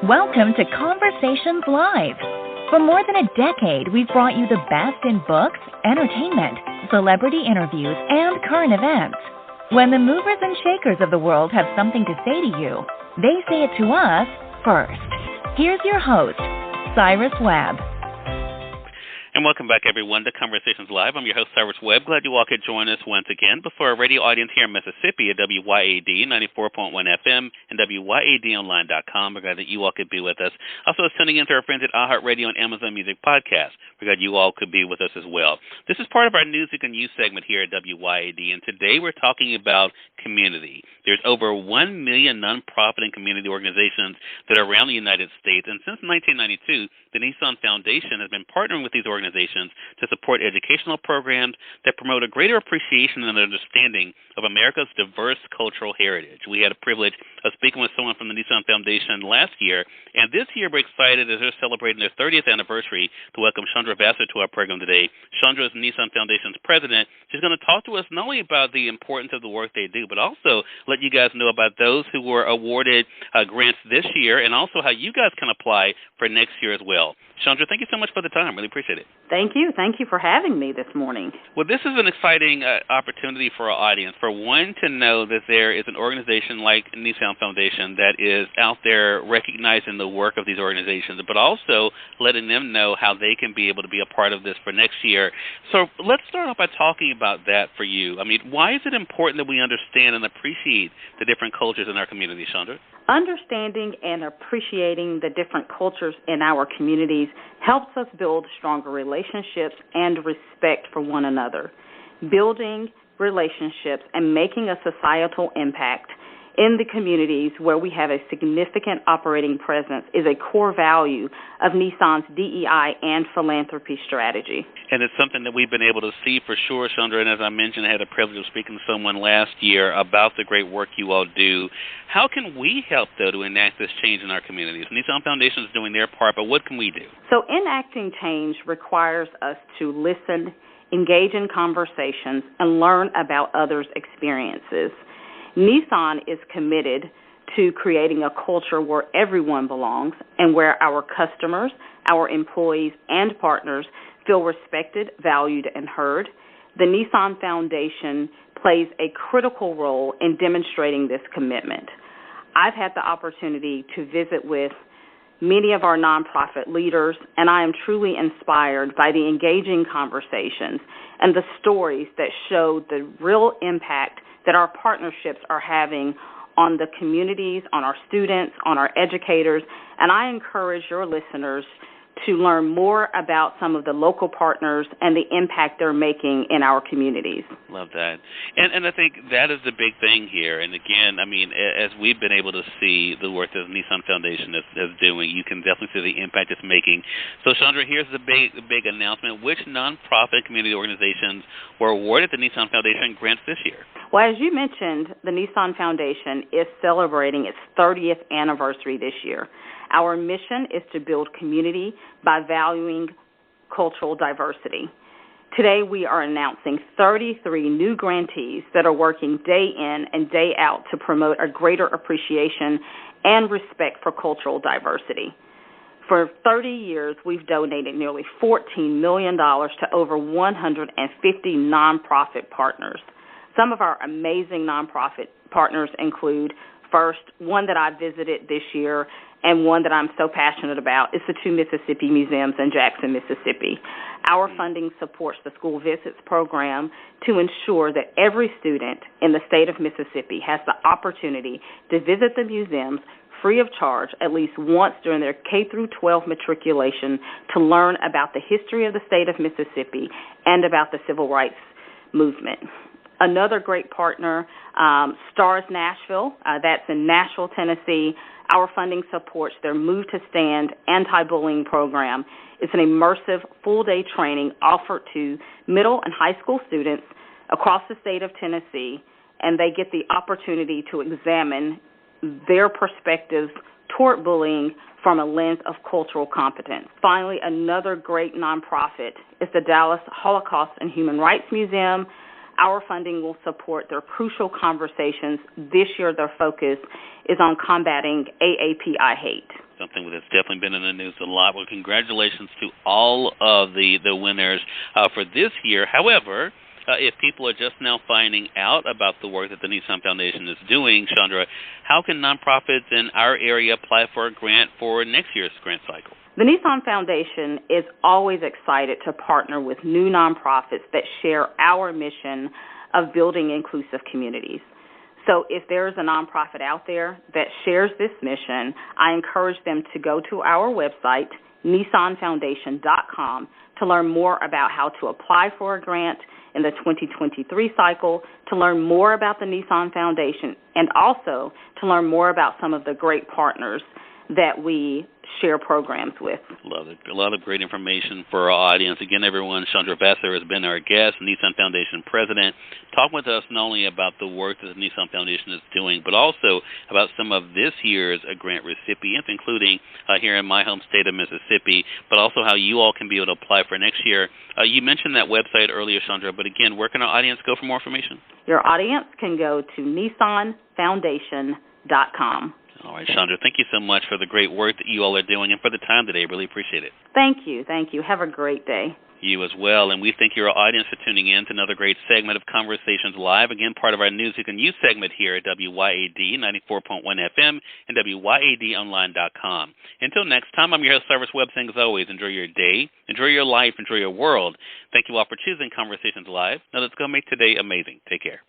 Welcome to Conversations Live. For more than a decade, we've brought you the best in books, entertainment, celebrity interviews, and current events. When the movers and shakers of the world have something to say to you, they say it to us first. Here's your host, Cyrus Webb. And welcome back, everyone, to Conversations Live. I'm your host, Cyrus Webb. Glad you all could join us once again. Before our radio audience here in Mississippi at WYAD 94.1 FM and WYADonline.com, we're glad that you all could be with us. Also, tuning in to our friends at iHeartRadio and Amazon Music Podcast. We're glad you all could be with us as well. This is part of our News You Can Use segment here at WYAD, and today we're talking about community. There's over 1 million nonprofit and community organizations that are around the United States, and since 1992, the Nissan Foundation has been partnering with these organizations to support educational programs that promote a greater appreciation and understanding of America's diverse cultural heritage. We had a privilege of speaking with someone from the Nissan Foundation last year, and this year we're excited as they're celebrating their 30th anniversary to welcome Chandra Vasser to our program today. Chandra is Nissan Foundation's president. She's going to talk to us not only about the importance of the work they do, but also let you guys know about those who were awarded grants this year and also how you guys can apply for next year as well. Chandra, thank you so much for the time. Really appreciate it. Thank you. Thank you for having me this morning. Well, this is an exciting opportunity for our audience. For one, to know that there is an organization like Nissan Foundation that is out there recognizing the work of these organizations, but also letting them know how they can be able to be a part of this for next year. So let's start off by talking about that for you. I mean, why is it important that we understand and appreciate the different cultures in our community, Chandra? Understanding and appreciating the different cultures in our communities helps us build stronger relationships and respect for one another. Building relationships and making a societal impact in the communities where we have a significant operating presence is a core value of Nissan's DEI and philanthropy strategy. And it's something that we've been able to see for sure, Chandra, and as I mentioned, I had the privilege of speaking to someone last year about the great work you all do. How can we help, though, to enact this change in our communities? Nissan Foundation is doing their part, but what can we do? So enacting change requires us to listen, engage in conversations, and learn about others' experiences. Nissan is committed to creating a culture where everyone belongs and where our customers, our employees, and partners feel respected, valued, and heard. The Nissan Foundation plays a critical role in demonstrating this commitment. I've had the opportunity to visit with many of our nonprofit leaders, and I am truly inspired by the engaging conversations and the stories that show the real impact that our partnerships are having on the communities, on our students, on our educators, and I encourage your listeners to learn more about some of the local partners and the impact they're making in our communities. Love that. And I think that is the big thing here. And again, I mean, as we've been able to see the work that the Nissan Foundation is doing, you can definitely see the impact it's making. So, Chandra, here's the big announcement. Which nonprofit community organizations were awarded the Nissan Foundation grants this year? Well, as you mentioned, the Nissan Foundation is celebrating its 30th anniversary this year. Our mission is to build community by valuing cultural diversity. Today, we are announcing 33 new grantees that are working day in and day out to promote a greater appreciation and respect for cultural diversity. For 30 years, we've donated nearly $14 million to over 150 nonprofit partners. Some of our amazing nonprofit partners include, first, one that I visited this year and one that I'm so passionate about is the two Mississippi museums in Jackson, Mississippi. Our funding supports the School Visits program to ensure that every student in the state of Mississippi has the opportunity to visit the museums free of charge at least once during their K-12 matriculation to learn about the history of the state of Mississippi and about the civil rights movement. Another great partner, Stars Nashville, that's in Nashville, Tennessee. Our funding supports their Move to Stand anti-bullying program. It's an immersive full-day training offered to middle and high school students across the state of Tennessee, and they get the opportunity to examine their perspectives toward bullying from a lens of cultural competence. Finally, another great nonprofit is the Dallas Holocaust and Human Rights Museum. Our funding will support their crucial conversations. This year, their focus is on combating AAPI hate. Something that's definitely been in the news a lot. Well, congratulations to all of the winners for this year. However, if people are just now finding out about the work that the Nissan Foundation is doing, Chandra, how can nonprofits in our area apply for a grant for next year's grant cycle? The Nissan Foundation is always excited to partner with new nonprofits that share our mission of building inclusive communities. So if there's a nonprofit out there that shares this mission, I encourage them to go to our website, nissanfoundation.com, to learn more about how to apply for a grant in the 2023 cycle, to learn more about the Nissan Foundation, and also to learn more about some of the great partners that we share programs with. Love it. A lot of great information for our audience. Again, everyone, Chandra Vasser has been our guest, Nissan Foundation president, talking with us not only about the work that the Nissan Foundation is doing, but also about some of this year's grant recipients, including here in my home state of Mississippi, but also how you all can be able to apply for next year. You mentioned that website earlier, Chandra, but again, where can our audience go for more information? Your audience can go to nissanfoundation.com. All right, Chandra, thank you so much for the great work that you all are doing and for the time today. Really appreciate it. Thank you. Thank you. Have a great day. You as well. And we thank your audience for tuning in to another great segment of Conversations Live. Again, part of our News You Can Use segment here at WYAD 94.1 FM and WYADonline.com. Until next time, I'm your host, Cyrus Webb, saying as always, enjoy your day, enjoy your life, enjoy your world. Thank you all for choosing Conversations Live. Now let's go make today amazing. Take care.